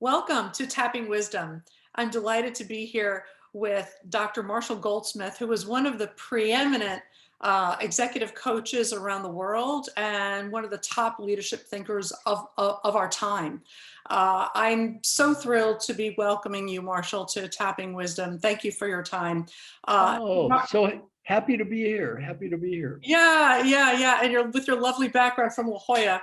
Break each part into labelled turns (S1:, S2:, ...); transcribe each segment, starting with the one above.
S1: Welcome to Tapping Wisdom. I'm delighted to be here with Dr. Marshall Goldsmith, who is one of the preeminent executive coaches around the world and one of the top leadership thinkers of our time. I'm so thrilled to be welcoming you, Marshall, to Tapping Wisdom. Thank you for your time.
S2: So happy to be here. Happy to be here.
S1: Yeah. And with your lovely background from La Jolla.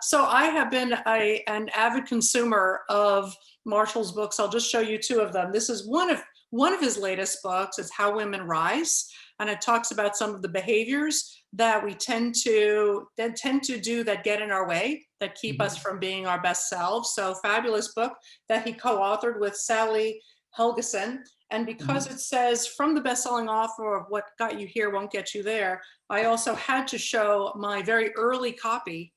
S1: So I have been an avid consumer of Marshall's books. I'll just show you two of them. This is one of his latest books. It's How Women Rise. And it talks about some of the behaviors that we tend to do that get in our way, that keep us from being our best selves. So fabulous book that he co-authored with Sally Helgeson. And because it says from the best-selling author of What Got You Here Won't Get You There, I also had to show my very early copy,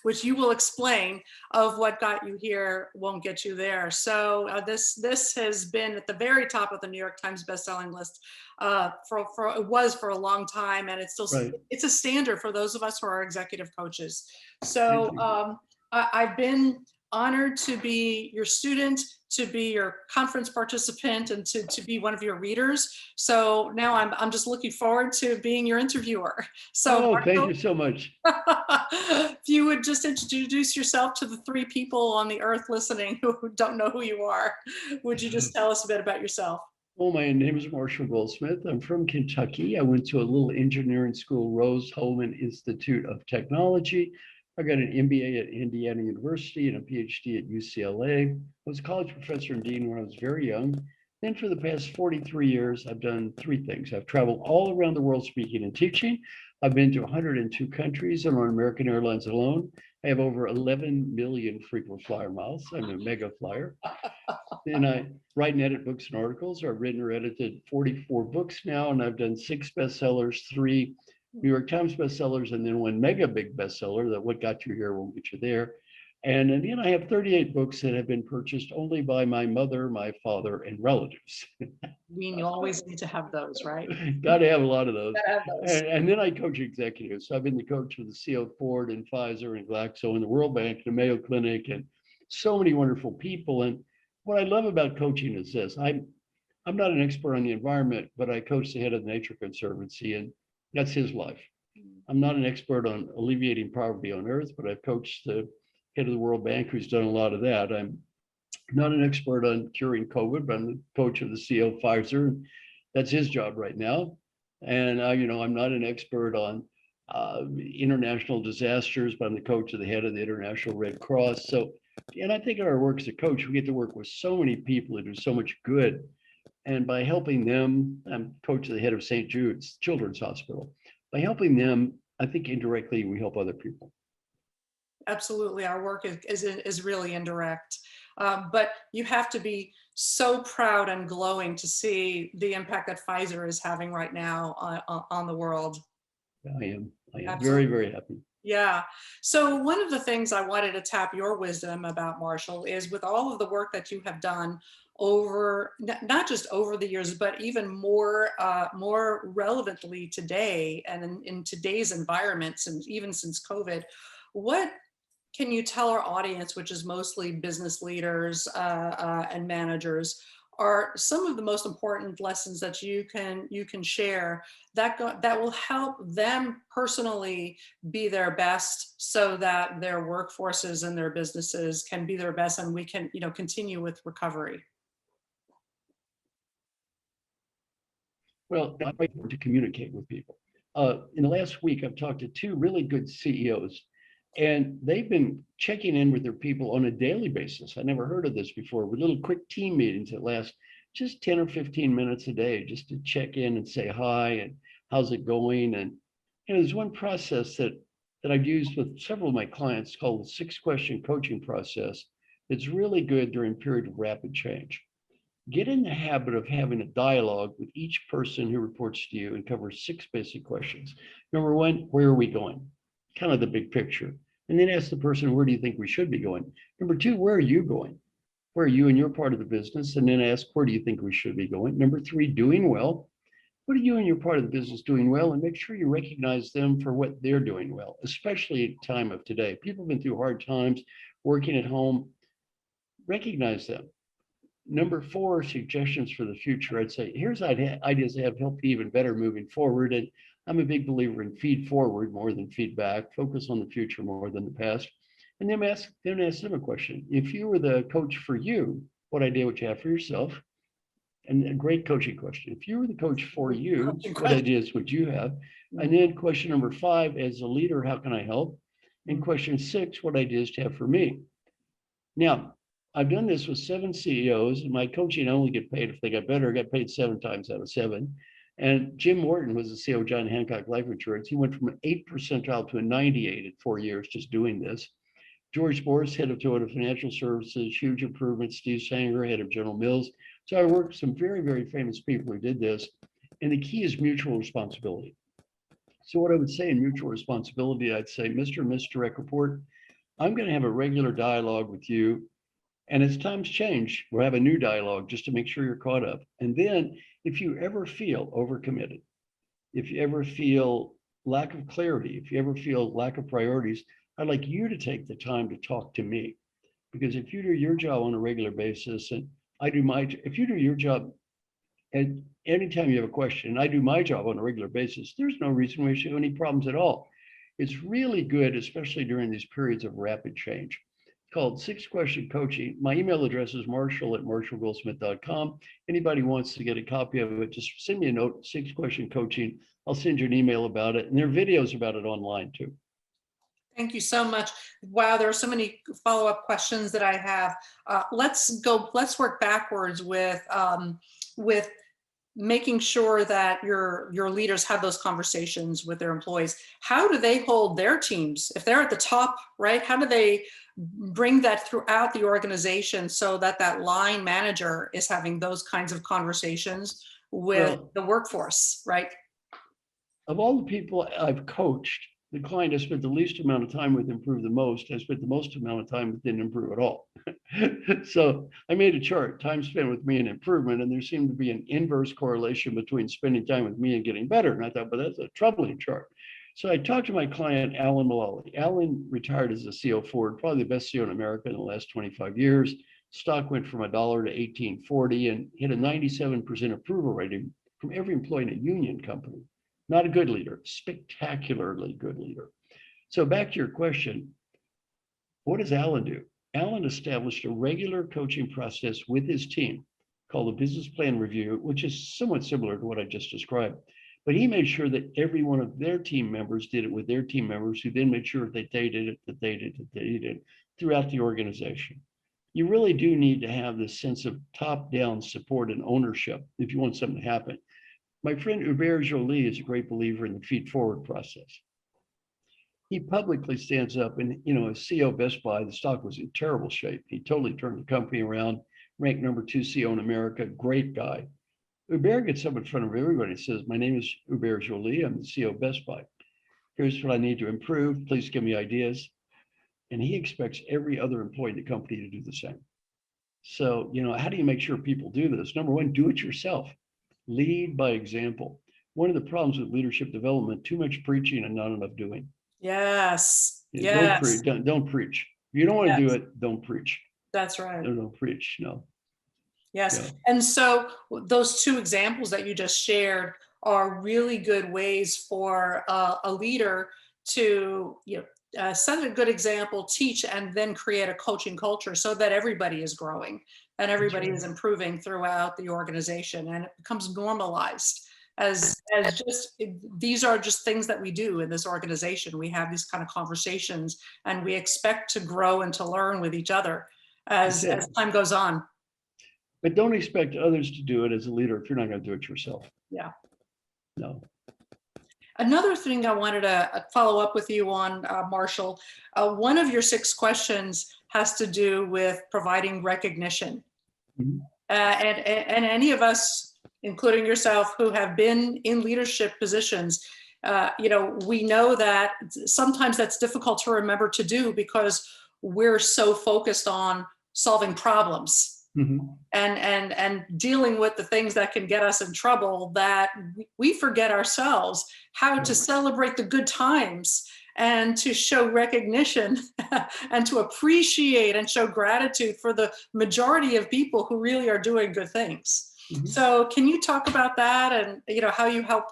S1: which you will explain, of What Got You Here Won't Get You There. So this has been at the very top of the New York Times best-selling list it was for a long time, and it's still it's a standard for those of us who are executive coaches. So I've been honored to be your student, to be your conference participant, and to be one of your readers. So now I'm just looking forward to being your interviewer. So
S2: Marshall, thank you so much.
S1: If you would just introduce yourself to the three people on the earth listening who don't know who you are, would you just tell us a bit about yourself?
S2: Well, my name is Marshall Goldsmith. I'm from Kentucky. I went to a little engineering school, Rose-Hulman Institute of Technology. I got an MBA at Indiana University and a PhD at UCLA. I was a college professor and dean when I was very young. Then for the past 43 years, I've done three things. I've traveled all around the world speaking and teaching. I've been to 102 countries and on American Airlines alone. I have over 11 million frequent flyer miles. I'm a mega flyer. Then I write and edit books and articles. I've written or edited 44 books now, and I've done 6 bestsellers, 3 New York Times bestsellers, and then 1 mega big bestseller, that What Got You Here Won't Get You There. And then I have 38 books that have been purchased only by my mother, my father, and relatives.
S1: You always need to have those, right?
S2: Got to have a lot of those. And then I coach executives. So I've been the coach of the CEO of Ford and Pfizer and Glaxo and the World Bank, the Mayo Clinic, and so many wonderful people. And what I love about coaching is this. I'm not an expert on the environment, but I coach the head of the Nature Conservancy, and that's his life. I'm not an expert on alleviating poverty on earth, but I've coached the head of the World Bank, who's done a lot of that. I'm not an expert on curing COVID, but I'm the coach of the CEO of Pfizer. That's his job right now. And I'm not an expert on international disasters, but I'm the coach of the head of the International Red Cross. So, and I think in our work as a coach, we get to work with so many people that do so much good. And by helping them, I'm coach of the head of St. Jude's Children's Hospital. By helping them, I think indirectly we help other people.
S1: Absolutely, our work is really indirect, but you have to be so proud and glowing to see the impact that Pfizer is having right now on the world.
S2: I am very, very happy.
S1: Yeah. So one of the things I wanted to tap your wisdom about, Marshall, is with all of the work that you have done over, not just over the years, but even more relevantly today and in today's environments, and even since COVID, what can you tell our audience, which is mostly business leaders and managers, are some of the most important lessons that you can share that will help them personally be their best, so that their workforces and their businesses can be their best, and we can continue with recovery?
S2: Well, I like to communicate with people. In the last week, I've talked to 2 really good CEOs, and they've been checking in with their people on a daily basis. I never heard of this before, with little quick team meetings that last just 10 or 15 minutes a day, just to check in and say hi and how's it going. And there's one process that I've used with several of my clients called the 6-question coaching process. It's really good during a period of rapid change. Get in the habit of having a dialogue with each person who reports to you and cover 6 basic questions. Number 1, where are we going? Kind of the big picture. And then ask the person, where do you think we should be going? Number 2, where are you going? Where are you in your part of the business? And then ask, where do you think we should be going? Number 3, doing well. What are you in your part of the business doing well? And make sure you recognize them for what they're doing well, especially at the time of today. People have been through hard times, working at home. recognize them. Number 4, suggestions for the future. I'd say, here's ideas that have helped you even better moving forward. And I'm a big believer in feed forward more than feedback, focus on the future more than the past. And then ask them a question. If you were the coach for you, what idea would you have for yourself? And a great coaching question. If you were the coach for you, what ideas would you have? And then question number 5, as a leader, how can I help? And question 6, what ideas do you have for me? Now, I've done this with 7 CEOs, and my coaching, I only get paid if they got better. I got paid 7 times out of 7. And Jim Morton was the CEO of John Hancock Life Insurance. He went from an 8th percentile to a 98 in 4 years just doing this. George Boris, head of Toyota Financial Services, huge improvements. Steve Sanger, head of General Mills. So I worked with some very, very famous people who did this. And the key is mutual responsibility. So what I would say in mutual responsibility, I'd say, Mr. and Miss Direct Report, I'm going to have a regular dialogue with you. And as times change, we'll have a new dialogue just to make sure you're caught up. And then if you ever feel overcommitted, if you ever feel lack of clarity, if you ever feel lack of priorities, I'd like you to take the time to talk to me. Because if you do your job on a regular basis, and I do if you do your job, and anytime you have a question, and I do my job on a regular basis, there's no reason we should have any problems at all. It's really good, especially during these periods of rapid change. Called 6-Question Coaching. My email address is marshall@marshallgoldsmith.com. Anybody wants to get a copy of it, just send me a note, 6-Question Coaching. I'll send you an email about it. And there are videos about it online too.
S1: Thank you so much. Wow, there are so many follow-up questions that I have. Let's work backwards with making sure that your leaders have those conversations with their employees. How do they hold their teams? If they're at the top, right? How do they bring that throughout the organization so that that line manager is having those kinds of conversations with the workforce, right?
S2: Of all the people I've coached, the client I spent the least amount of time with improved the most. I spent the most amount of time with didn't improve at all. So I made a chart, time spent with me and improvement, and there seemed to be an inverse correlation between spending time with me and getting better. And I thought, but that's a troubling chart. So I talked to my client, Alan Mullally. Alan retired as the CEO of Ford, probably the best CEO in America in the last 25 years. Stock went from $1 to $18.40 and hit a 97% approval rating from every employee in a union company. Not a good leader, spectacularly good leader. So back to your question, what does Alan do? Alan established a regular coaching process with his team called a business plan review, which is somewhat similar to what I just described. But he made sure that every one of their team members did it with their team members, who then made sure that they did it throughout the organization. You really do need to have this sense of top-down support and ownership if you want something to happen. My friend Hubert Joly is a great believer in the feed-forward process. He publicly stands up and, as CEO of Best Buy, the stock was in terrible shape. He totally turned the company around, ranked number 2 CEO in America, great guy. Hubert gets up in front of everybody and says, my name is Hubert Joly, I'm the CEO of Best Buy. Here's what I need to improve, please give me ideas. And he expects every other employee in the company to do the same. So, how do you make sure people do this? Number 1, do it yourself. Lead by example. One of the problems with leadership development, too much preaching and not enough doing.
S1: Yes.
S2: Yes. Don't preach. If you don't want to do it, don't preach.
S1: That's right.
S2: Don't preach. No.
S1: Yes. Yeah. And so those 2 examples that you just shared are really good ways for a leader to set a good example, teach, and then create a coaching culture so that everybody is growing and everybody is improving throughout the organization, and it becomes normalized as just, these are just things that we do in this organization. We have these kind of conversations and we expect to grow and to learn with each other as time goes on.
S2: But don't expect others to do it as a leader if you're not going to do it yourself.
S1: Yeah.
S2: No.
S1: Another thing I wanted to follow up with you on, Marshall, one of your 6 questions has to do with providing recognition. Mm-hmm. And any of us, including yourself, who have been in leadership positions, we know that sometimes that's difficult to remember to do because we're so focused on solving problems. Mm-hmm. and dealing with the things that can get us in trouble, that we forget ourselves how to celebrate the good times and to show recognition and to appreciate and show gratitude for the majority of people who really are doing good things.
S2: Mhm.
S1: So can you talk about that and how you help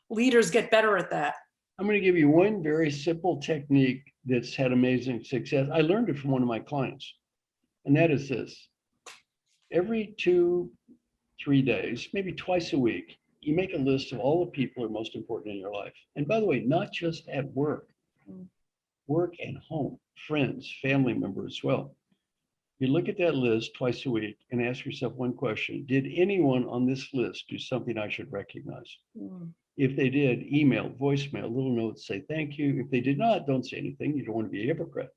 S1: leaders get better at that?
S2: I'm going to give you one very simple technique that's had amazing success. I learned it from one of my clients, and that is this. Every 2-3 days, maybe twice a week, you make a list of all the people who are most important in your life. And by the way, not just at work, work and home, friends, family members as well. You look at that list twice a week and ask yourself one question. Did anyone on this list do something I should recognize? If they did, email, voicemail, little notes, say thank you. If they did not, don't say anything. You don't want to be a hypocrite.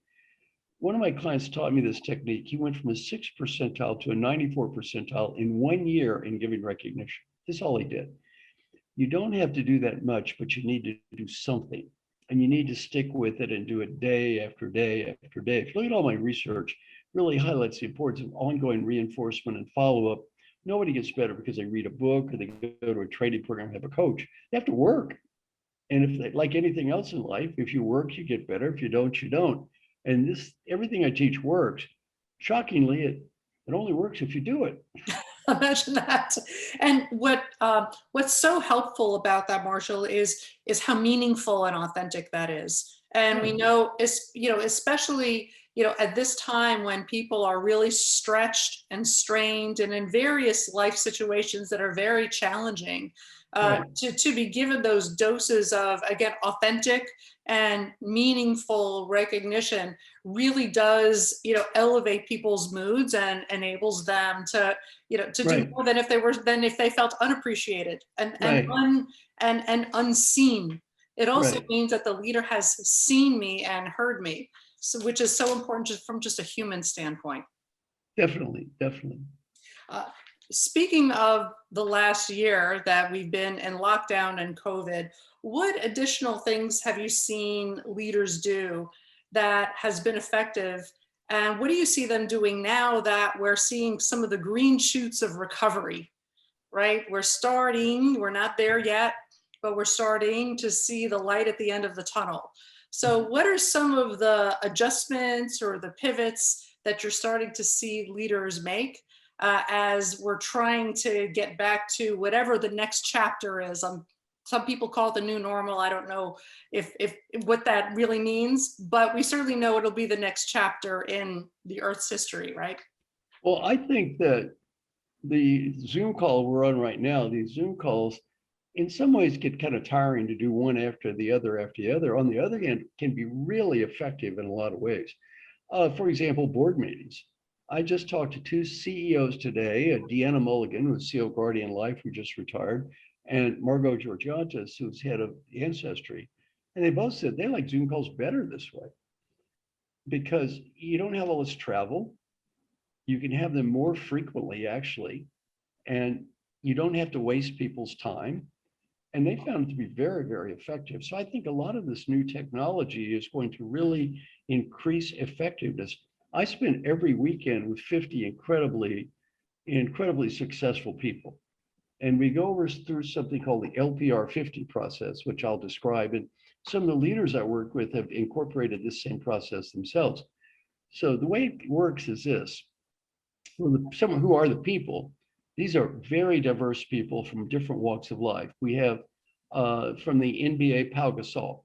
S2: One of my clients taught me this technique. He went from a 6th percentile to a 94th percentile in 1 year in giving recognition. That's all he did. You don't have to do that much, but you need to do something. And you need to stick with it and do it day after day after day. If you look at all my research, really highlights the importance of ongoing reinforcement and follow-up. Nobody gets better because they read a book or they go to a training program, have a coach. They have to work. And if they, like anything else in life, if you work, you get better. If you don't, you don't. And this, everything I teach works. Shockingly, it only works if you do it.
S1: Imagine that. And what's so helpful about that, Marshall, is how meaningful and authentic that is. And we know, especially at this time when people are really stretched and strained and in various life situations that are very challenging, to be given those doses of, again, authentic and meaningful recognition really does, elevate people's moods and enables them to, to do more than if they felt unappreciated and unseen. It also means that the leader has seen me and heard me, so which is so important just from just a human standpoint.
S2: Definitely, definitely.
S1: Speaking of the last year that we've been in lockdown and COVID, what additional things have you seen leaders do that has been effective? And what do you see them doing now that we're seeing some of the green shoots of recovery, right? We're not there yet, but we're starting to see the light at the end of the tunnel. So what are some of the adjustments or the pivots that you're starting to see leaders make as we're trying to get back to whatever the next chapter is? Some people call it the new normal. I don't know if what that really means, but we certainly know it'll be the next chapter in the Earth's history, right?
S2: Well, I think that the Zoom call we're on right now, these Zoom calls, in some ways get kind of tiring to do one after the other after the other. On the other hand, can be really effective in a lot of ways. For example, board meetings. I just talked to 2 CEOs today, Deanna Mulligan, who's CEO of Guardian Life, who just retired, and Margot Georgiantis, who's head of Ancestry. And they both said they like Zoom calls better this way because you don't have all this travel. You can have them more frequently, actually, and you don't have to waste people's time. And they found it to be very, very effective. So I think a lot of this new technology is going to really increase effectiveness. I spend every weekend with 50 incredibly successful people. And we go through something called the LPR 50 process, which I'll describe. And some of the leaders I work with have incorporated this same process themselves. So the way it works is this. Well, someone who are the people, these are very diverse people from different walks of life. We have from the NBA, Pau Gasol,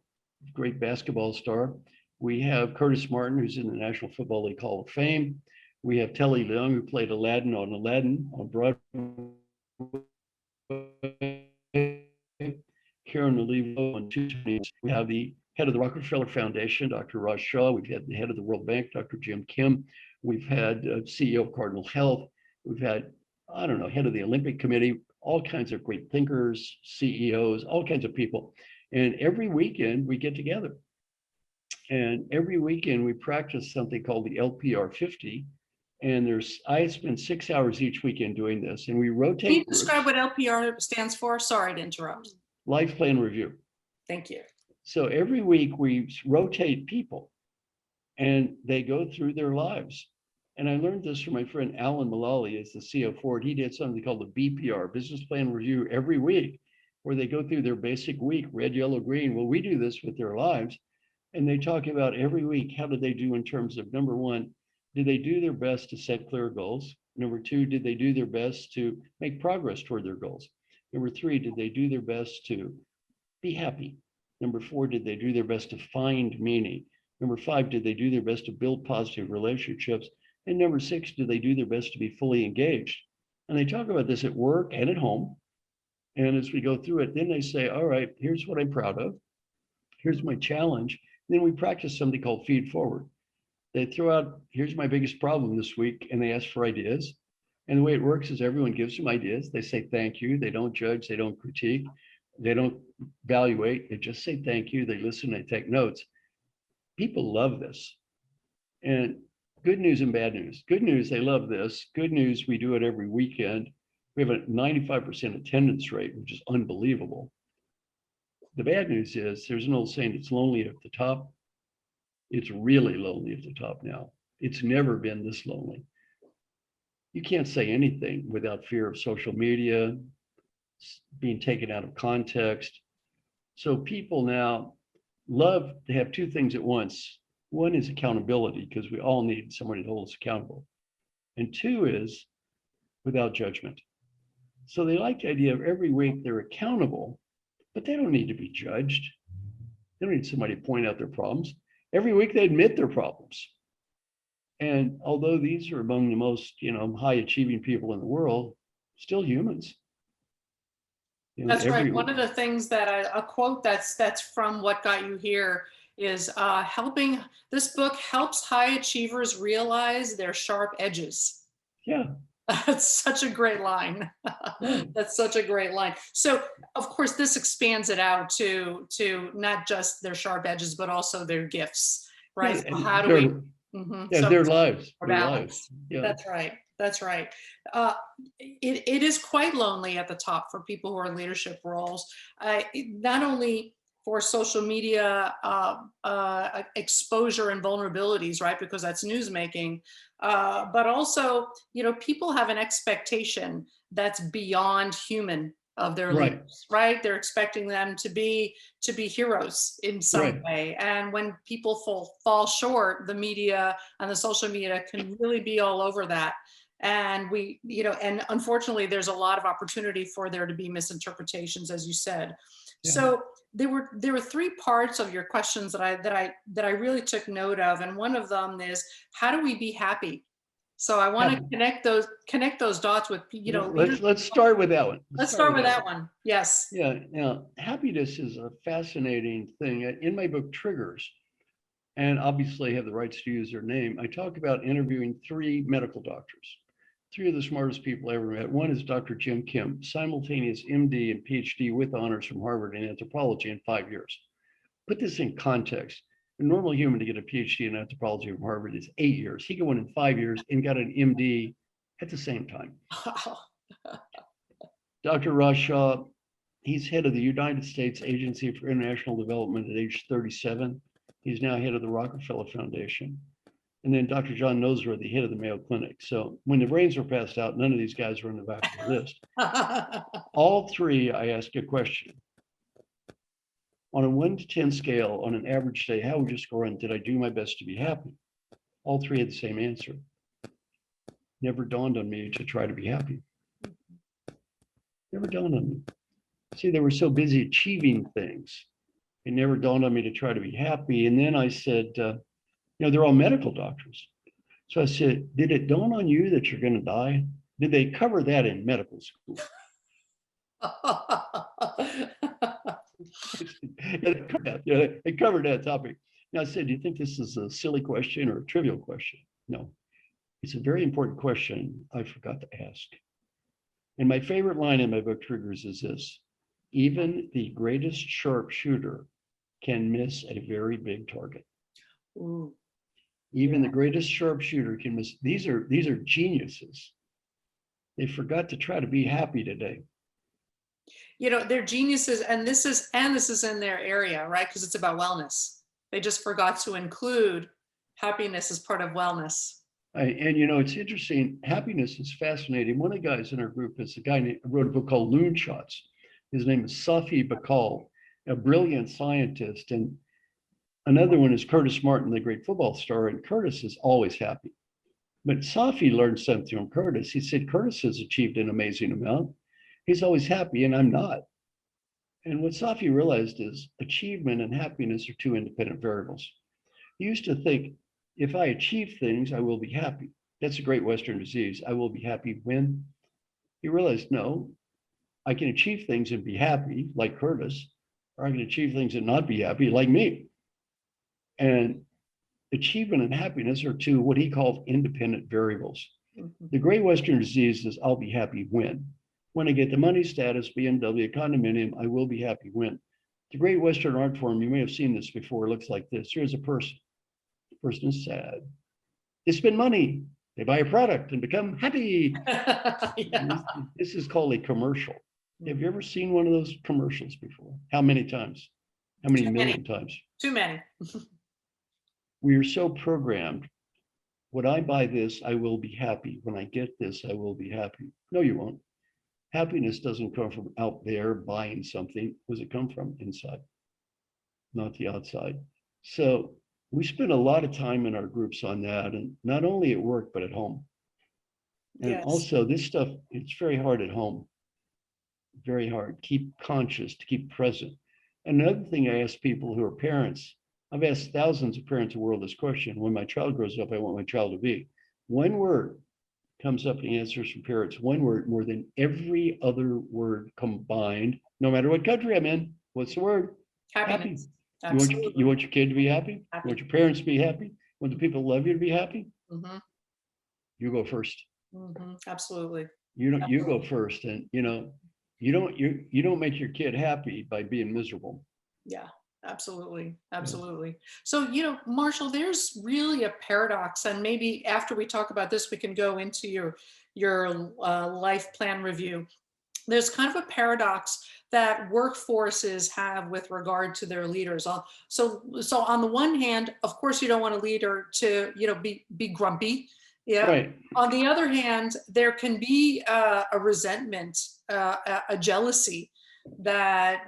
S2: great basketball star. We have Curtis Martin, who's in the National Football League Hall of Fame. We have Telly Leung, who played Aladdin on Broadway. Karen Olivo on 220. We have the head of the Rockefeller Foundation, Dr. Raj Shah. We've had the head of the World Bank, Dr. Jim Kim. We've had CEO of Cardinal Health. We've had, head of the Olympic Committee, all kinds of great thinkers, CEOs, all kinds of people. And every weekend we get together. And every weekend we practice something called the LPR 50. And I spend 6 hours each weekend doing this, and we rotate.
S1: Can you describe what LPR stands for? Sorry to interrupt.
S2: Life Plan Review.
S1: Thank you.
S2: So every week we rotate people and they go through their lives. And I learned this from my friend Alan Mullally, as the CEO of Ford. He did something called the BPR, Business Plan Review, every week, where they go through their basic week, red, yellow, green. Well, we do this with their lives. And they talk about every week, how did they do in terms of, number one, did they do their best to set clear goals? Number two, did they do their best to make progress toward their goals? Number three, did they do their best to be happy? Number four, did they do their best to find meaning? Number five, did they do their best to build positive relationships? And number six, did they do their best to be fully engaged? And they talk about this at work and at home. And as we go through it, then they say, all right, here's what I'm proud of. Here's my challenge. Then we practice something called feed forward. They throw out, here's my biggest problem this week, and they ask for ideas. And the way it works is everyone gives them ideas. They say thank you. They don't judge. They don't critique. They don't evaluate. They just say thank you. They listen. They take notes. People love this. And good news and bad news. Good news, they love this. Good news, we do it every weekend. We have a 95% attendance rate, which is unbelievable. The bad news is there's an old saying, it's lonely at the top. It's really lonely at the top now. It's never been this lonely. You can't say anything without fear of social media, being taken out of context. So people now love to have two things at once. One is accountability, because we all need somebody to hold us accountable. And two is without judgment. So they like the idea of every week they're accountable, but they don't need to be judged. They don't need somebody to point out their problems. Every week they admit their problems. And although these are among the most, high achieving people in the world, still humans.
S1: That's right. One of the things that a quote that's from What Got You Here is this book helps high achievers realize their sharp edges.
S2: Yeah.
S1: That's such a great line. That's such a great line. So of course this expands it out to not just their sharp edges, but also their gifts, right?
S2: Yeah,
S1: so how do we
S2: so their lives.
S1: Yeah. That's right. That's right. It is quite lonely at the top for people who are in leadership roles. Not only for social media exposure and vulnerabilities, right? Because that's newsmaking, but also, people have an expectation that's beyond human of their leaders, right? They're expecting them to be heroes in some way. And when people fall short, the media and the social media can really be all over that. And and unfortunately, there's a lot of opportunity for there to be misinterpretations, as you said. Yeah. So there were three parts of your questions that I really took note of, and one of them is, how do we be happy? So I want to connect those dots with
S2: Let's start with that one.
S1: Let's start with that one. Yes.
S2: Yeah. Now, happiness is a fascinating thing. In my book Triggers, and obviously I have the rights to use their name, I talk about interviewing three medical doctors. Three of the smartest people I ever met. One is Dr. Jim Kim, simultaneous MD and PhD with honors from Harvard in anthropology in 5 years. Put this in context. A normal human to get a PhD in anthropology from Harvard is 8 years. He got one in 5 years and got an MD at the same time. Dr. Raj Shah, he's head of the United States Agency for International Development at age 37. He's now head of the Rockefeller Foundation. And then Dr. John Nosra, the head of the Mayo Clinic. So when the brains were passed out, none of these guys were on the back of the list. All three, I asked a question. On a 1 to 10 scale, on an average day, how would you score on, did I do my best to be happy? All three had the same answer. Never dawned on me to try to be happy. Never dawned on me. See, they were so busy achieving things. It never dawned on me to try to be happy. And then I said, they're all medical doctors. So I said, did it dawn on you that you're going to die? Did they cover that in medical school? They covered that topic. Now I said, do you think this is a silly question or a trivial question? No, it's a very important question I forgot to ask. And my favorite line in my book Triggers is this: even the greatest sharpshooter can miss a very big target. Ooh. Even the greatest sharpshooter can miss. These are geniuses. They forgot to try to be happy today.
S1: They're geniuses, and this is in their area, right? Because it's about wellness. They just forgot to include happiness as part of wellness.
S2: And it's interesting. Happiness is fascinating. One of the guys in our group is a guy who wrote a book called Loon Shots. His name is Safi Bakal, a brilliant scientist. And Another one is Curtis Martin, the great football star, and Curtis is always happy. But Safi learned something from Curtis. He said, Curtis has achieved an amazing amount. He's always happy, and I'm not. And what Safi realized is achievement and happiness are two independent variables. He used to think, if I achieve things, I will be happy. That's a great Western disease. I will be happy when. He realized, no, I can achieve things and be happy, like Curtis, or I can achieve things and not be happy, like me. And achievement and happiness are two what he called independent variables. Mm-hmm. The great Western disease is I'll be happy when. When I get the money, status, BMW, condominium, I will be happy when. The great Western art form, you may have seen this before, it looks like this. Here's a person. The person is sad. They spend money. They buy a product and become happy. Yeah. This is called a commercial. Have you ever seen one of those commercials before? How many times? How many million times?
S1: Too many.
S2: We are so programmed. When I buy this, I will be happy. When I get this, I will be happy. No, you won't. Happiness doesn't come from out there buying something. Where does it come from? Inside, not the outside. So we spend a lot of time in our groups on that, and not only at work, but at home. And yes. Also this stuff, it's very hard at home. Very hard. Keep conscious, to keep present. Another thing I ask people who are parents, I've asked thousands of parents in the world this question. When my child grows up, I want my child to be. One word comes up in answers from parents, one word more than every other word combined, no matter what country I'm in. What's the word?
S1: Happiness.
S2: Happy. You want your kid to be happy? You want your parents to be happy? You want the people who love you to be happy? Mm-hmm. You go first.
S1: Mm-hmm. Absolutely.
S2: You go first, and you don't make your kid happy by being miserable.
S1: Yeah. Absolutely. Absolutely. So, Marshall, there's really a paradox, and maybe after we talk about this, we can go into your life plan review. There's kind of a paradox that workforces have with regard to their leaders. So on the one hand, of course, you don't want a leader to, be grumpy. Yeah. Right. On the other hand, there can be a resentment, a jealousy that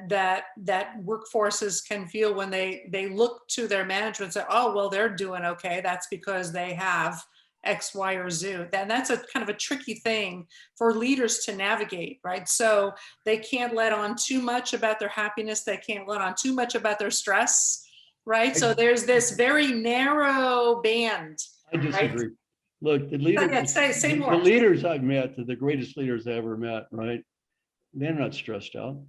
S1: workforces can feel when they look to their management and say, oh, well, they're doing okay. That's because they have X, Y, or Z. And that's a kind of a tricky thing for leaders to navigate, right? So they can't let on too much about their happiness. They can't let on too much about their stress, right? So there's this very narrow band.
S2: I disagree. Right? Look, the leaders,
S1: say more.
S2: The leaders I've met, the greatest leaders I ever met, right? They're not stressed out.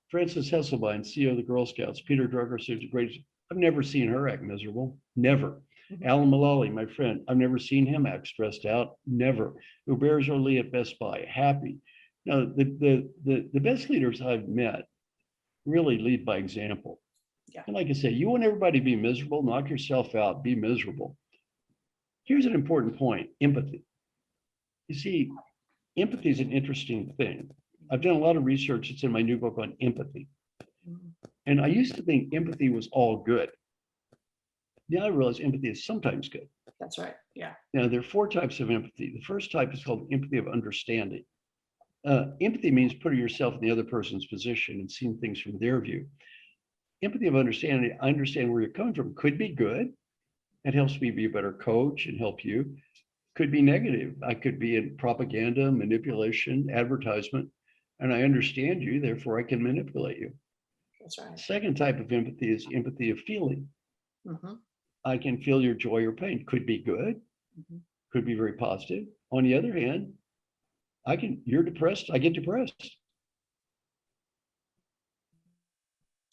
S2: Frances Hesselbein, CEO of the Girl Scouts, Peter Drucker, who's the greatest. I've never seen her act miserable. Never. Mm-hmm. Alan Mulally, my friend, I've never seen him act stressed out. Never. Hubert Joly at Best Buy, happy. Now, the best leaders I've met really lead by example. Yeah. And like I say, you want everybody to be miserable, knock yourself out, be miserable. Here's an important point, empathy. You see, empathy is an interesting thing. I've done a lot of research. It's in my new book on empathy. And I used to think empathy was all good. Now I realize empathy is sometimes good.
S1: That's right. Yeah.
S2: Now, there are 4 types of empathy. The first type is called empathy of understanding. Empathy means putting yourself in the other person's position and seeing things from their view. Empathy of understanding, I understand where you're coming from, could be good. It helps me be a better coach and help you. Could be negative. I could be in propaganda, manipulation, advertisement, and I understand you, therefore I can manipulate you.
S1: That's right.
S2: Second type of empathy is empathy of feeling. Mm-hmm. I can feel your joy or pain. Could be good, could be very positive. On the other hand, you're depressed, I get depressed.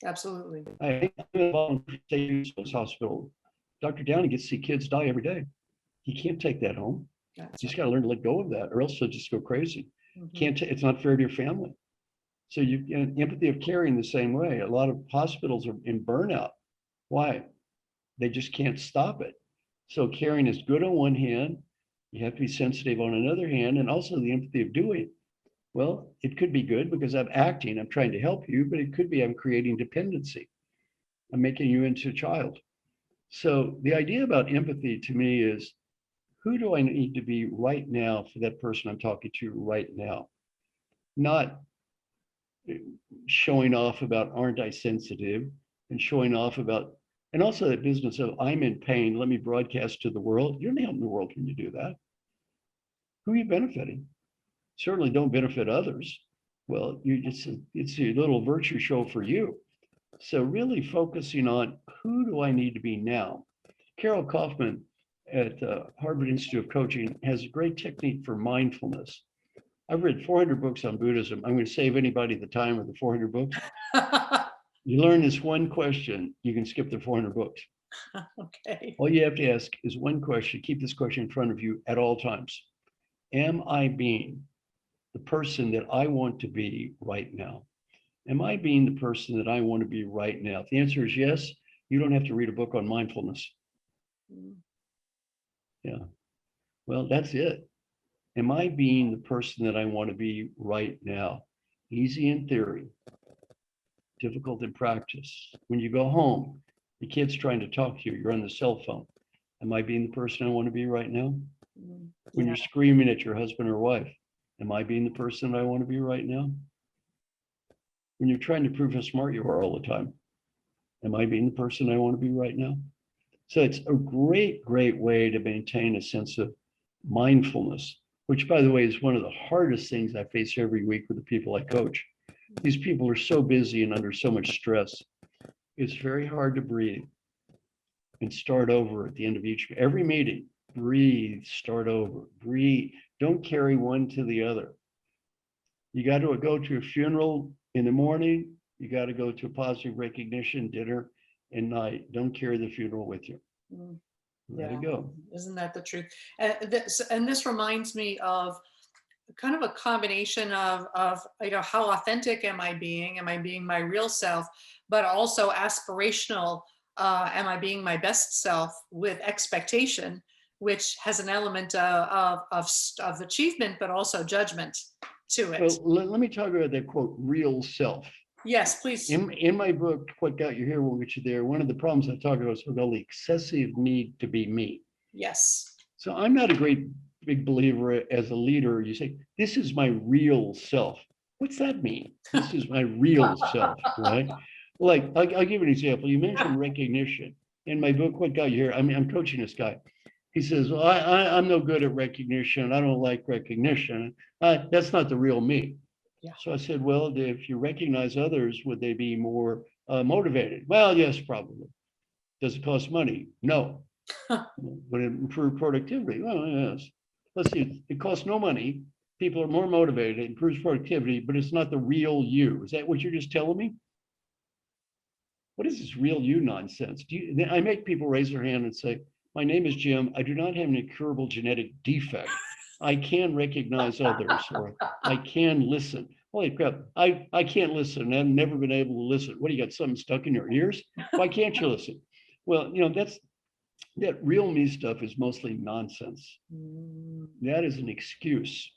S1: Absolutely.
S2: I volunteer at this hospital. Dr. Downey gets to see kids die every day. He can't take that home. He's got to learn to let go of that, or else he'll just go crazy. Mm-hmm. It's not fair to your family. So empathy of caring the same way. A lot of hospitals are in burnout. Why? They just can't stop it. So caring is good on one hand. You have to be sensitive on another hand, and also the empathy of doing. Well, it could be good because I'm acting, I'm trying to help you, but it could be I'm creating dependency. I'm making you into a child. So the idea about empathy to me is, who do I need to be right now for that person I'm talking to right now? Not showing off about aren't I sensitive and showing off about And also that business of I'm in pain, let me broadcast to the world. You're not helping the world when you do that. Who are you benefiting? Certainly don't benefit others. Well, it's a little virtue show for you. So really focusing on who do I need to be now? Carol Kaufman at Harvard Institute of Coaching has a great technique for mindfulness. I've read 400 books on Buddhism. I'm going to save anybody the time of the 400 books. You learn this one question, you can skip the 400 books.
S1: Okay.
S2: All you have to ask is one question. Keep this question in front of you at all times. Am I being the person that I want to be right now? Am I being the person that I want to be right now? If the answer is yes, you don't have to read a book on mindfulness. Yeah. Well, that's it. Am I being the person that I want to be right now? Easy in theory, difficult in practice. When you go home, the kid's trying to talk to you, you're on the cell phone. Am I being the person I want to be right now? When you're screaming at your husband or wife, am I being the person I want to be right now? When you're trying to prove how smart you are all the time, am I being the person I want to be right now? So it's a great, great way to maintain a sense of mindfulness, which, by the way, is one of the hardest things I face every week with the people I coach. These people are so busy and under so much stress. It's very hard to breathe and start over at the end of every meeting. Breathe, start over, breathe. Don't carry one to the other. You got to go to a funeral in the morning. You got to go to a positive recognition dinner at night. Don't carry the funeral with you. Let it go.
S1: Isn't that the truth? And this reminds me of kind of a combination of how authentic am I being? Am I being my real self? But also aspirational. Am I being my best self with expectation, which has an element of achievement, but also judgment to it.
S2: Well, let me talk about that quote, real self.
S1: Yes, please.
S2: In my book, What Got You Here Won't Get You There, one of the problems I talk about is the excessive need to be me.
S1: Yes.
S2: So I'm not a great big believer as a leader. You say, this is my real self. What's that mean? This is my real self, right? Like, I'll give you an example. You mentioned recognition. In my book, What Got You Here, I'm coaching this guy. He says, well, I'm no good at recognition. I don't like recognition. That's not the real me. Yeah. So I said, well, if you recognize others, would they be more motivated? Well, yes, probably. Does it cost money? No. Would it improve productivity? Well, yes. Let's see, it costs no money. People are more motivated, it improves productivity, but it's not the real you. Is that what you're just telling me? What is this real you nonsense? I make people raise their hand and say, my name is Jim. I do not have an incurable genetic defect. I can recognize others, or I can listen. Holy crap, I can't listen. I've never been able to listen. What, do you got something stuck in your ears? Why can't you listen? Well, that real me stuff is mostly nonsense. That is an excuse.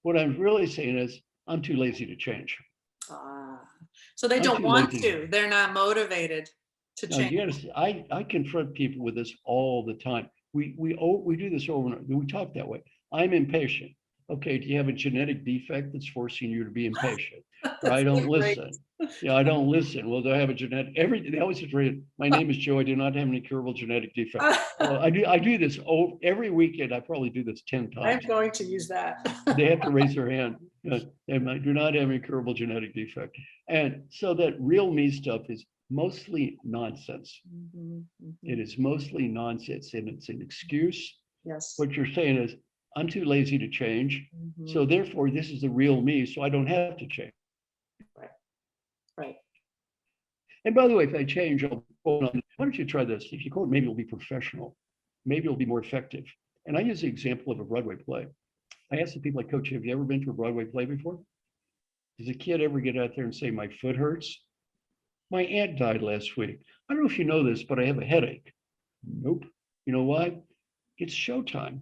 S2: What I'm really saying is I'm too lazy to change.
S1: So they don't want to. They're not motivated to change.
S2: I confront people with this all the time. We do this over and over. We talk that way. I'm impatient. Okay, do you have a genetic defect that's forcing you to be impatient? Or I don't listen. Yeah, I don't listen. Well, do I have a genetic? They always say, my name is Joe. I do not have an incurable genetic defect. Well, I do this every weekend. I probably do this 10 times.
S1: I'm going to use that. They
S2: have to raise their hand. I do not have an incurable genetic defect. And so that real me stuff is mostly nonsense. It is mostly nonsense, and it's an excuse.
S1: Yes.
S2: What you're saying is, I'm too lazy to change. So therefore, this is the real me, so I don't have to change.
S1: Right.
S2: And by the way, if I change, I'll quote on, why don't you try this? If you quote, maybe it'll be professional. Maybe it'll be more effective. And I use the example of a Broadway play. I asked the people I coach, have you ever been to a Broadway play before? Does a kid ever get out there and say, my foot hurts? My aunt died last week. I don't know if you know this, but I have a headache. Nope. You know why? It's showtime.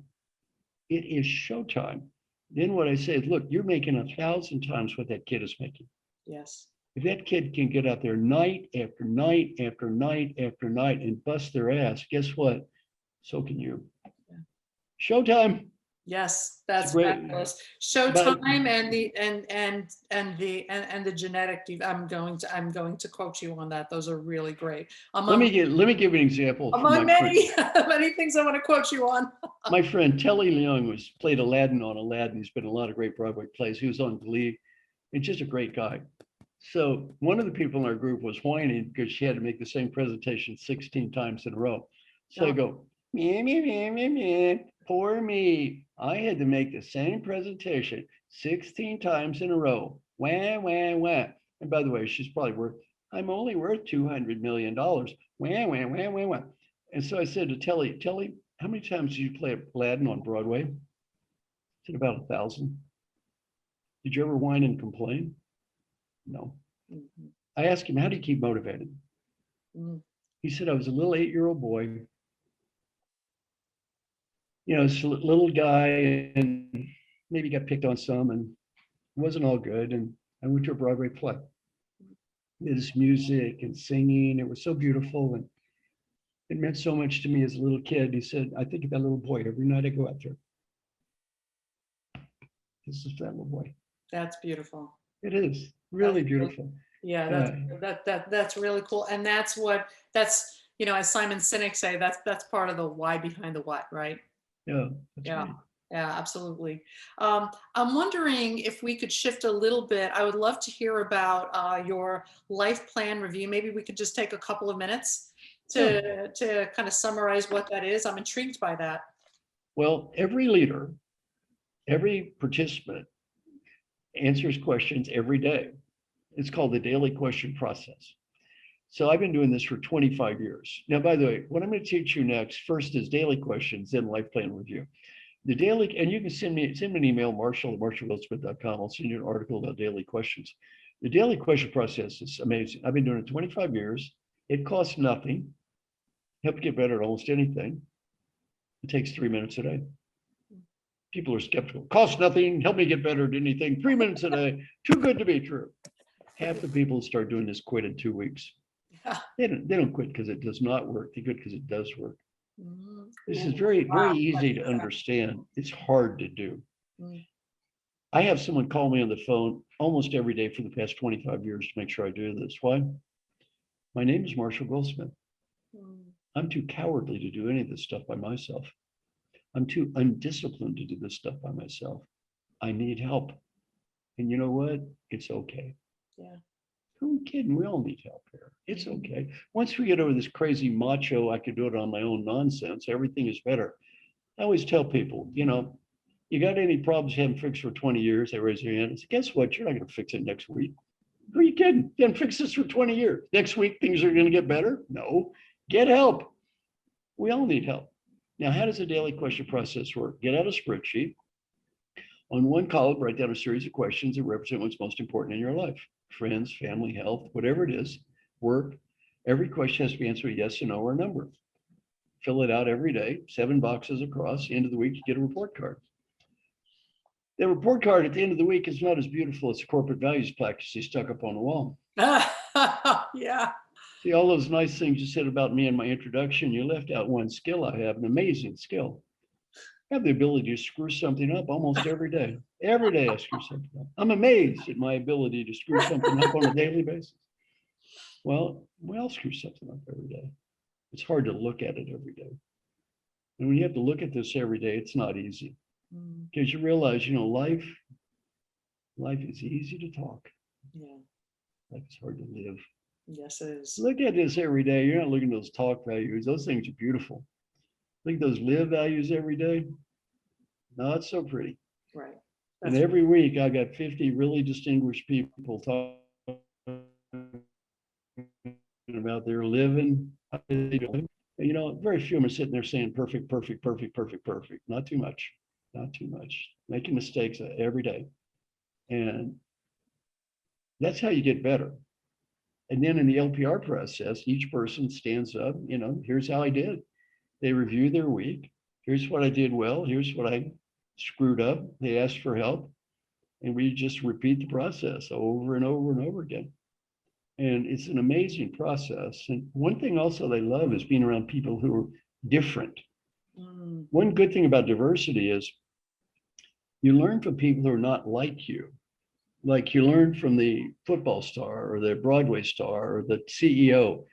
S2: It is showtime. Then what I say is, look, you're making 1,000 times what that kid is making.
S1: Yes.
S2: If that kid can get out there night after night after night after night and bust their ass, guess what? So can you. Yeah. Showtime.
S1: Yes, that's
S2: great.
S1: fabulous. Showtime and the genetic. I'm going to quote you on that. Those are really great.
S2: Let me give you an example.
S1: Among many many things I want to quote you on.
S2: My friend Telly Leung played Aladdin on Aladdin. He's been in a lot of great Broadway plays. He was on Glee, and just a great guy. So one of the people in our group was whining because she had to make the same presentation 16 times in a row. So I go, meh, meh, meh, meh, meh. Poor me. I had to make the same presentation 16 times in a row. Wah, wah, wah. And by the way, she's probably I'm only worth $200 million. Wah, wah, wah, wah, wah. And so I said to Telly, how many times did you play Aladdin on Broadway? I said, about 1,000. Did you ever whine and complain? No. Mm-hmm. I asked him, how do you keep motivated? Mm-hmm. He said, I was a little 8-year-old boy. You know, this little guy, and maybe got picked on some, and it wasn't all good. And I went to a Broadway play. There's music and singing. It was so beautiful, and it meant so much to me as a little kid. He said, I think of that little boy every night I go out there. This is that little boy. That's beautiful. It is really beautiful. Yeah, that's really cool. And that's you know, as Simon Sinek say, that's part of the why behind the what, right? Yeah. Yeah. Right. Yeah, absolutely. I'm wondering if we could shift a little bit. I would love to hear about your life plan review. Maybe we could just take a couple of minutes to kind of summarize what that is. I'm intrigued by that. Well, every leader, every participant answers questions every day. It's called the daily question process. So I've been doing this for 25 years. Now, by the way, what I'm going to teach you next, first is daily questions, then life plan review. The daily, and you can send me an email, marshall@marshallgoldsmith.com. I'll send you an article about daily questions. The daily question process is amazing. I've been doing it 25 years. It costs nothing. Help you get better at almost anything. It takes 3 minutes a day. People are skeptical. Costs nothing. Help me get better at anything. 3 minutes a day. Too good to be true. Half the people who start doing this quit in 2 weeks. They don't quit because it does not work. They quit because it does work. This is very, very easy to understand. It's hard to do. I have someone call me on the phone almost every day for the past 25 years to make sure I do this. Why? My name is Marshall Goldsmith. I'm too cowardly to do any of this stuff by myself. I'm too undisciplined to do this stuff by myself. I need help. And you know what? It's okay. Yeah. Who are you kidding? We all need help here. It's okay. Once we get over this crazy macho, I could do it on my own nonsense, everything is better. I always tell people, you know, you got any problems you haven't fixed for 20 years? They raise their hand and say, guess what? You're not going to fix it next week. Who are you kidding? You haven't fixed this for 20 years. Next week, things are going to get better? No. Get help. We all need help. Now, how does the daily question process work? Get out a spreadsheet. On one column, write down a series of questions that represent what's most important in your life. Friends, family, health, whatever it is, work. Every question has to be answered yes or no or a number. Fill it out every day, 7 boxes across. End of the week, you get a report card. The report card at the end of the week is not as beautiful as the corporate values plaque you see stuck up on the wall. Yeah. See, all those nice things you said about me in my introduction, you left out one skill I have, an amazing skill. I have the ability to screw something up almost every day. Every day I screw something up. I'm amazed at my ability to screw something up on a daily basis. Well, we all screw something up every day. It's hard to look at it every day. And when you have to look at this every day, it's not easy. Because you realize, you know, life is easy to talk. Yeah. Life is hard to live. Yes, it is. Look at this every day. You're not looking at those talk values. Those things are beautiful. Look at those live values every day. Not so pretty. Right. That's and every week I got 50 really distinguished people talking about their living. You know, very few of them are sitting there saying perfect, perfect, perfect, perfect, perfect. Not too much. Not too much. Making mistakes every day. And that's how you get better. And then in the LPR process, each person stands up, you know, here's how I did. They review their week. Here's what I did well. Here's what I screwed up. They asked for help. And we just repeat the process over and over and over again. And it's an amazing process. And one thing also they love is being around people who are different. One good thing about diversity is You learn from people who are not like you. Like you learn from the football star or the Broadway star or the CEO.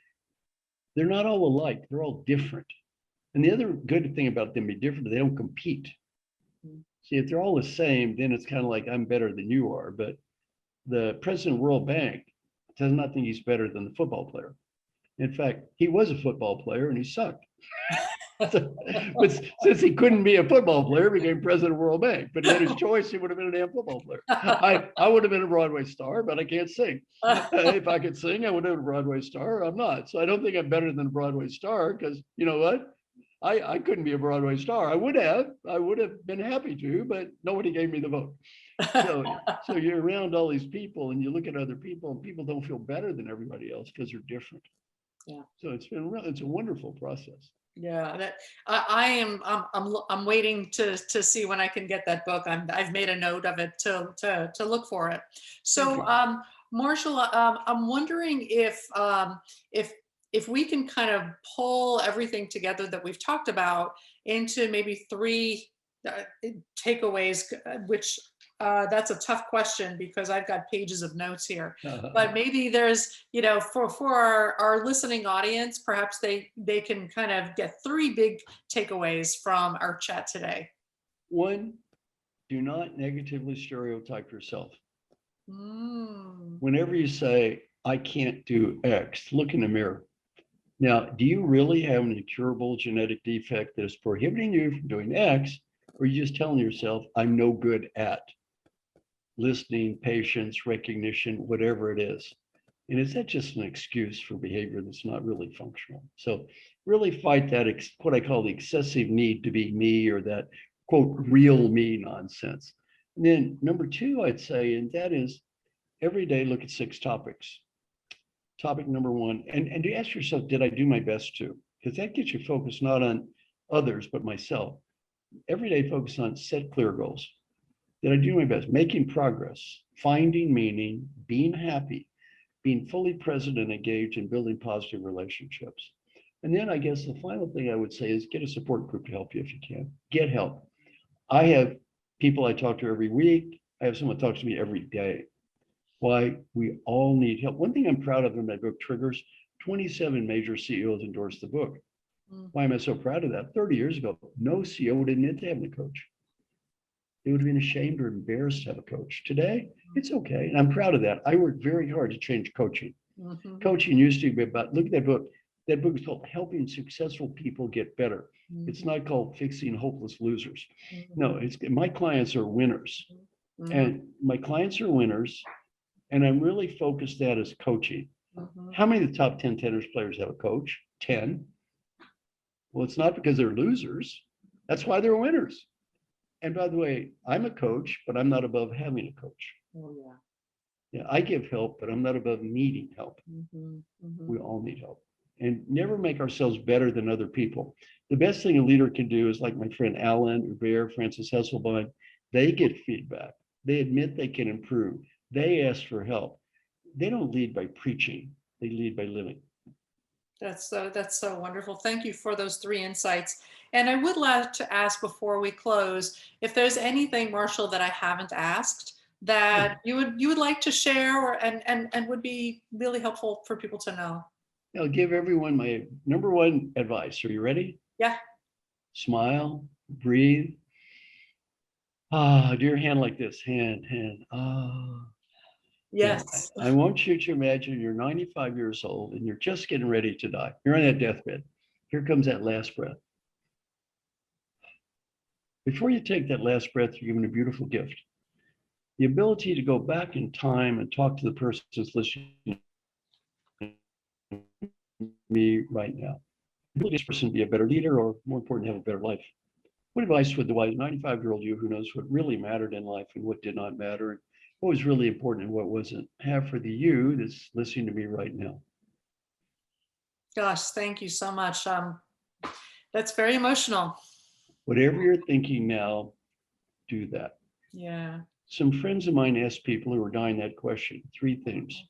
S2: They're not all alike. They're all different. And the other good thing about them being different, they don't compete. See, if they're all the same, then it's kind of like I'm better than you are. But the president of the World Bank does not think he's better than the football player. In fact, he was a football player and he sucked. But since he couldn't be a football player, he became president of World Bank. But he had his choice, he would have been a damn football player. I would have been a Broadway star, but I can't sing. If I could sing, I would have been a Broadway star. I'm not. So I don't think I'm better than a Broadway star because you know what? I couldn't be a Broadway star. I would have been happy to, but nobody gave me the vote. So you're around all these people and you look at other people and people don't feel better than everybody else because they're different.
S1: Yeah.
S2: So it's a wonderful process.
S1: Yeah, that I'm waiting to see when I can get that book. I've made a note of it to look for it. So Marshall, I'm wondering if we can kind of pull everything together that we've talked about into maybe 3 takeaways, which that's a tough question because I've got pages of notes here. But maybe there's, for our listening audience, perhaps they can kind of get 3 big takeaways from our chat today.
S2: 1, do not negatively stereotype yourself. Whenever you say, I can't do X, look in the mirror. Now, do you really have an incurable genetic defect that is prohibiting you from doing X? Or are you just telling yourself, I'm no good at listening, patience, recognition, whatever it is? And is that just an excuse for behavior that's not really functional? So really fight that, what I call the excessive need to be me, or that quote, real me nonsense. And then number 2, I'd say, and that is every day look at 6 topics. Topic number 1, and to ask yourself, did I do my best to? Because that gets you focused not on others, but myself. Every day focus on set clear goals. Did I do my best? Making progress, finding meaning, being happy, being fully present and engaged, and building positive relationships. And then I guess the final thing I would say is get a support group to help you if you can. Get help. I have people I talk to every week. I have someone talk to me every day. Why? We all need help. One thing I'm proud of in my book, Triggers, 27 major CEOs endorsed the book. Why am I so proud of that? 30 years ago, no CEO would admit to having a coach. They would have been ashamed or embarrassed to have a coach. Today, it's okay. And I'm proud of that. I worked very hard to change coaching. Coaching used to be about, look at that book. That book is called Helping Successful People Get Better. It's not called Fixing Hopeless Losers. No, it's my clients are winners. And my clients are winners. And I'm really focused that as coaching. How many of the top 10 tennis players have a coach? 10. Well, it's not because they're losers. That's why they're winners. And by the way, I'm a coach, but I'm not above having a coach. Yeah, I give help, but I'm not above needing help. We all need help. And never make ourselves better than other people. The best thing a leader can do is like my friend Alan Hubert, Francis Hesselbein, they get feedback. They admit they can improve. They ask for help. They don't lead by preaching. They lead by living.
S1: That's so wonderful. Thank you for those 3 insights. And I would like to ask before we close, if there's anything, Marshall, that I haven't asked that you would like to share, or and would be really helpful for people to know.
S2: I'll give everyone my number 1 advice. Are you ready?
S1: Yeah.
S2: Smile, breathe. Do your hand like this, hand.
S1: Yes.
S2: Yeah. I want you to imagine you're 95 years old and you're just getting ready to die. You're on that deathbed. Here comes that last breath. Before you take that last breath, you're given a beautiful gift. The ability to go back in time and talk to the person who's listening to me right now. Will this person be a better leader, or more important, have a better life? What advice would the wise 95-year-old you who knows what really mattered in life and what did not matter, and what was really important and what wasn't, have for the you that's listening to me right now?
S1: Gosh, thank you so much. That's very emotional.
S2: Whatever you're thinking now, do that.
S1: Yeah.
S2: Some friends of mine asked people who are dying that question, 3 themes.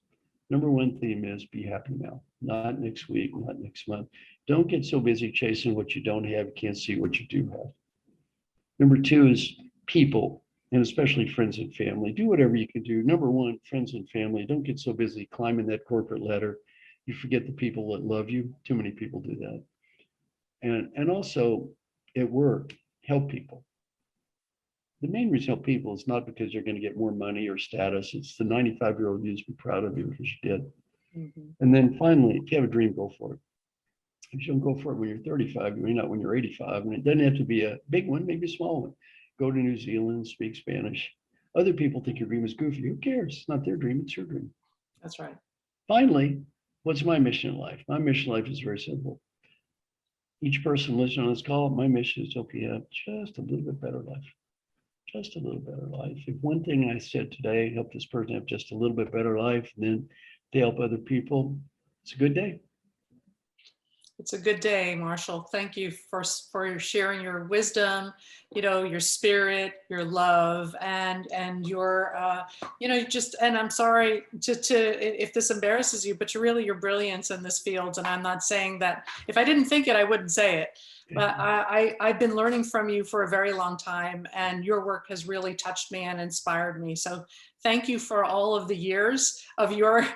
S2: Number 1 theme is be happy now, not next week, not next month. Don't get so busy chasing what you don't have, you can't see what you do have. Number 2 is people. and especially friends and family. Do whatever you can do. Number one, friends and family. Don't get so busy climbing that corporate ladder. You forget the people that love you. Too many people do that. And also at work, help people. The main reason help people is not because you're going to get more money or status. It's the 95-year-old you to be proud of you because you did. Mm-hmm. And then finally, if you have a dream, go for it. If you don't go for it when you're 35, you may not when you're 85. And it doesn't have to be a big one, maybe a small one. Go to New Zealand, speak Spanish. Other people think your dream is goofy. Who cares? It's not their dream, it's your dream.
S1: That's right.
S2: Finally, what's my mission in life? My mission in life is very simple. Each person listening on this call, my mission is to help you have just a little bit better life. Just a little better life. If one thing I said today helped this person have just a little bit better life, and then to help other people, it's a good day.
S1: It's a good day, Marshall. Thank you for sharing your wisdom, your spirit, your love, and your, and I'm sorry if this embarrasses you, but your brilliance in this field. And I'm not saying that, if I didn't think it, I wouldn't say it. But I've been learning from you for a very long time, and your work has really touched me and inspired me. So thank you for all of the years of your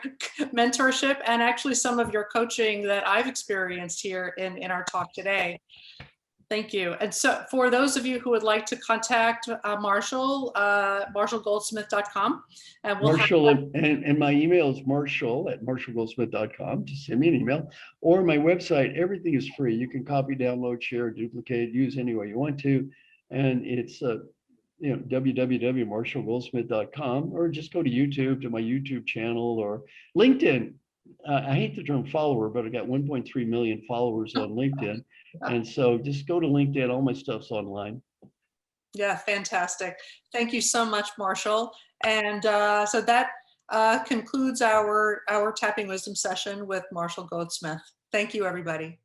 S1: mentorship and actually some of your coaching that I've experienced here in our talk today. Thank you. And so for those of you who would like to contact Marshall, marshallgoldsmith.com. And
S2: and my email is marshall@marshallgoldsmith.com. Just send me an email. Or my website, everything is free. You can copy, download, share, duplicate, use any way you want to. And it's www.marshallgoldsmith.com, or just go to YouTube, to my YouTube channel, or LinkedIn. I hate the term follower, but I got 1.3 million followers on LinkedIn. And so just go to LinkedIn. All my stuff's online.
S1: Yeah, fantastic. Thank you so much, Marshall. And so that concludes our Tapping Wisdom session with Marshall Goldsmith. Thank you, everybody.